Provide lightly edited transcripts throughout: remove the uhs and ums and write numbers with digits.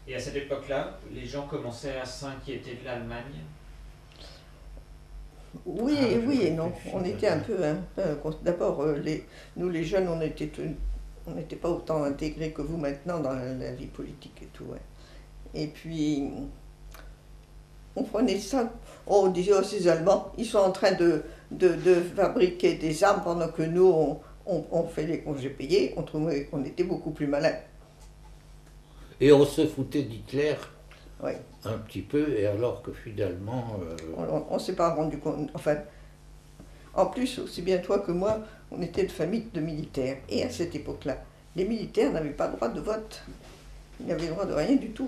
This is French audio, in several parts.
Et à cette époque-là, les gens commençaient à s'inquiéter de l'Allemagne. Oui, Je oui et non. réfléchis On était un maintenant. peu. D'abord, nous les jeunes, on n'était pas autant intégrés que vous maintenant dans la vie politique et tout. Ouais. Et puis, on prenait ça. Oh, on disait, oh, ces Allemands, ils sont en train de fabriquer des armes pendant que nous, on fait les congés payés. On trouvait qu'on était beaucoup plus malins. Et on se foutait d'Hitler Ouais. un petit peu, et alors que finalement, On ne s'est pas rendu compte. Enfin, en plus, aussi bien toi que moi, on était de famille de militaires. Et à cette époque-là, les militaires n'avaient pas le droit de vote. Ils n'avaient le droit de rien du tout.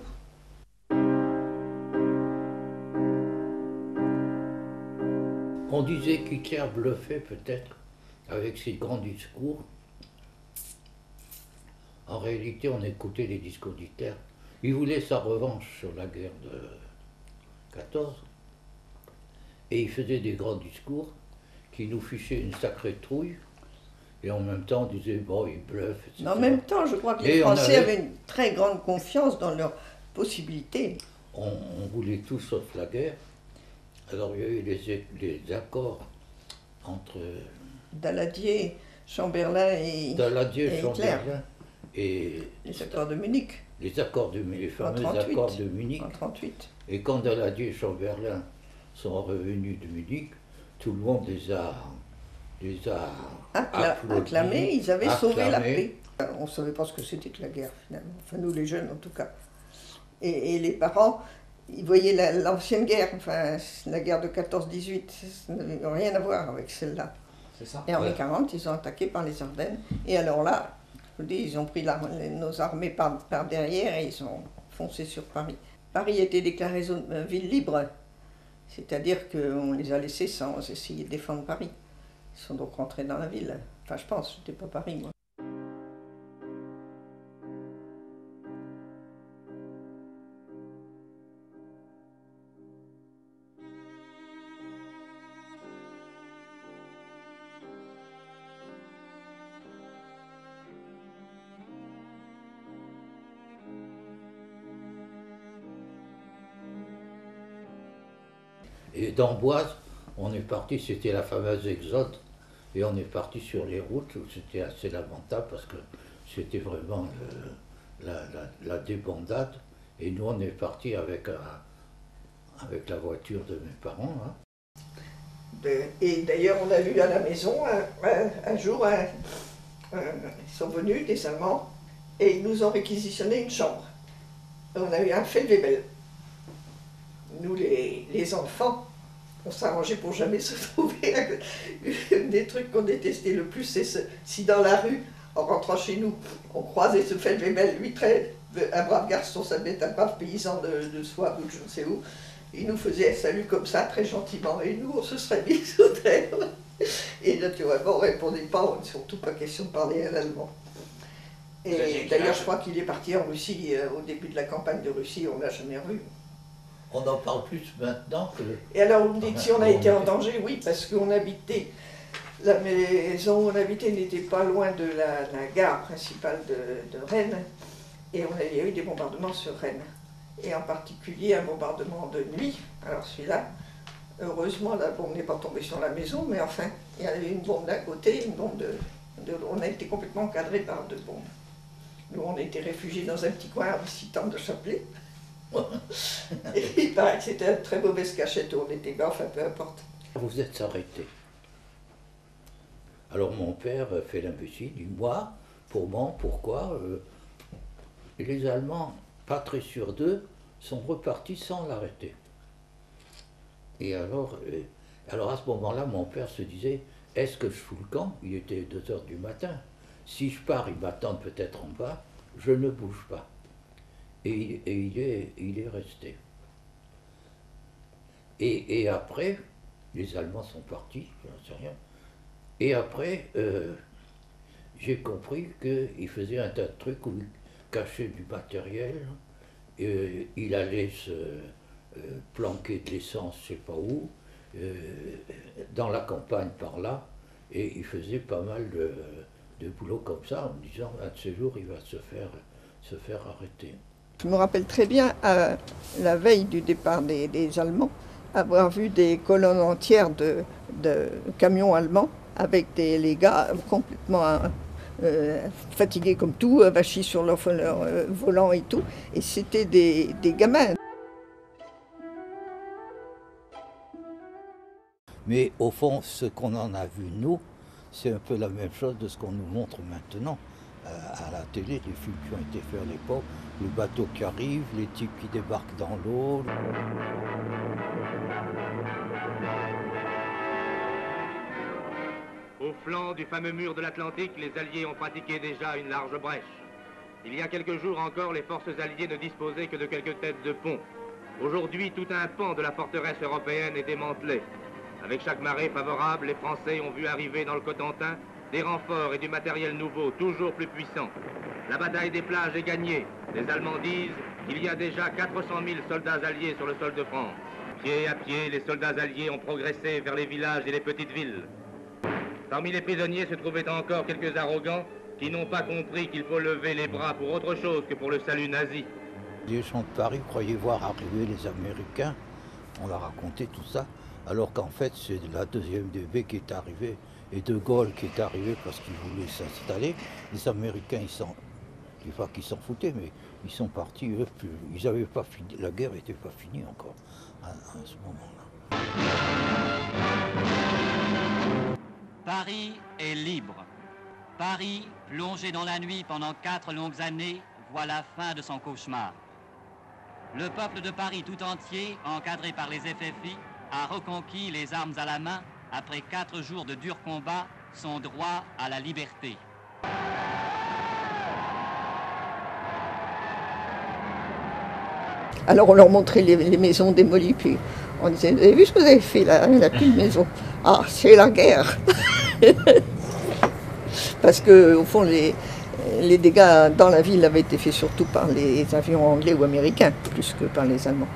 on disait qu'Hitler bluffait peut-être avec ses grands discours. En réalité, on écoutait les discours d'Hitler. Il voulait sa revanche sur la guerre de 14, et il faisait des grands discours qui nous fichaient une sacrée trouille, et en même temps on disait, bon, il bluffe, Mais en etc. même temps, je crois que les Et Français avaient une très grande confiance dans leurs possibilités. on voulait tout sauf la guerre. Alors il y a eu les accords entre Daladier, Chamberlain Daladier, et Hitler. Chamberlain et Les accords de Munich les en fameux 38. accords de Munich. En 38. Et quand Daladier et Chamberlain sont revenus de Munich, tout le monde les a applaudis, Acclamés, ils avaient sauvé la acclamés. paix. On ne savait pas ce que c'était que la guerre, finalement. Enfin, nous, les jeunes, en tout cas. Et les parents, ils voyaient l'ancienne guerre, enfin, la guerre de 14-18, ça n'avait rien à voir avec celle-là. C'est ça. Et en Ouais. 1940, ils ont attaqué par les Ardennes. Et alors là, je vous dis, ils ont pris nos armées par derrière et ils ont foncé sur Paris. Paris était déclarée ville libre, c'est-à-dire qu'on les a laissés sans essayer de défendre Paris. Ils sont donc rentrés dans la ville. Enfin, je pense, c'était pas Paris, moi. Et d'Amboise, on est parti, c'était la fameuse Exode, et on est parti sur les routes où c'était assez lamentable parce que c'était vraiment la débandade. Et nous, on est parti avec la voiture de mes parents. Hein. Et d'ailleurs, on a vu à la maison, un jour, ils sont venus, des Allemands, et ils nous ont réquisitionné une chambre. On a eu un Feldwebel. Nous, les enfants, on s'arrangeait pour jamais se trouver. Un des trucs qu'on détestait le plus, c'est si dans la rue, en rentrant chez nous, on croisait ce Feldwebel, lui, un brave garçon, ça devait être un brave paysan de Souabe ou de je ne sais où. Il nous faisait un salut comme ça, très gentiment, et nous, on se serait mis sous terre. Et naturellement, on ne répondait pas, surtout pas question de parler un allemand. Et d'ailleurs, je crois qu'il est parti en Russie, au début de la campagne de Russie, on ne l'a jamais revu. On en parle plus maintenant que... Et alors, vous me dites si on a été en danger? Oui, parce qu'on habitait, la maison où on habitait n'était pas loin de la gare principale de Rennes, et il y a eu des bombardements sur Rennes. Et en particulier un bombardement de nuit. Alors celui-là, heureusement, la bombe n'est pas tombée sur la maison, mais enfin, il y avait une bombe d'un côté, une bombe on a été complètement encadrés par deux bombes. Nous, on a été réfugiés dans un petit coin à 6 temps de Chapelet. Et il paraît que c'était une très mauvaise cachette où on était bas, enfin peu importe. Vous êtes arrêté. Alors mon père fait l'imbécile, dit moi, pourquoi et les Allemands, pas très sûrs d'eux, sont repartis sans l'arrêter. Et alors à ce moment-là, mon père se disait, est-ce que je fous le camp? Il était 2 heures du matin. Si je pars, ils m'attendent peut-être en bas, je ne bouge pas. Et il est resté. Et après, les Allemands sont partis, je n'en sais rien. Et après, j'ai compris qu'il faisait un tas de trucs où il cachait du matériel, il allait se planquer de l'essence, je ne sais pas où, dans la campagne par là, et il faisait pas mal de boulot comme ça, en me disant, un de ces jours, il va se faire arrêter. Je me rappelle très bien, la veille du départ des Allemands, avoir vu des colonnes entières de camions allemands avec les gars complètement fatigués comme tout, vachis sur leur volant et tout. Et c'était des gamins. Mais au fond, ce qu'on en a vu, nous, c'est un peu la même chose de ce qu'on nous montre maintenant à la télé, les films qui ont été faits à l'époque, le bateau qui arrive, les types qui débarquent dans l'eau. Au flanc du fameux mur de l'Atlantique, les Alliés ont pratiqué déjà une large brèche. Il y a quelques jours encore, les forces alliées ne disposaient que de quelques têtes de pont. Aujourd'hui, tout un pan de la forteresse européenne est démantelé. Avec chaque marée favorable, les Français ont vu arriver dans le Cotentin des renforts et du matériel nouveau, toujours plus puissant. La bataille des plages est gagnée. Les Allemands disent qu'il y a déjà 400 000 soldats alliés sur le sol de France. Pied à pied, les soldats alliés ont progressé vers les villages et les petites villes. Parmi les prisonniers se trouvaient encore quelques arrogants qui n'ont pas compris qu'il faut lever les bras pour autre chose que pour le salut nazi. Les gens de Paris croyaient voir arriver les Américains. On leur a raconté tout ça. Alors qu'en fait, c'est la deuxième DB qui est arrivée et De Gaulle qui est arrivé parce qu'il voulait s'installer. Les Américains, je ne dis pas qu'ils s'en foutaient, mais ils sont partis, eux, ils n'avaient pas fini, la guerre n'était pas finie encore à ce moment-là. Paris est libre. Paris, plongé dans la nuit pendant 4 longues années, voit la fin de son cauchemar. Le peuple de Paris tout entier, encadré par les FFI, a reconquis les armes à la main, après 4 jours de durs combats, son droit à la liberté. Alors on leur montrait les maisons démolies, puis on disait, vous avez vu ce que vous avez fait là, la petite maison? Ah, c'est la guerre. Parce que au fond, les dégâts dans la ville avaient été faits surtout par les avions anglais ou américains, plus que par les Allemands.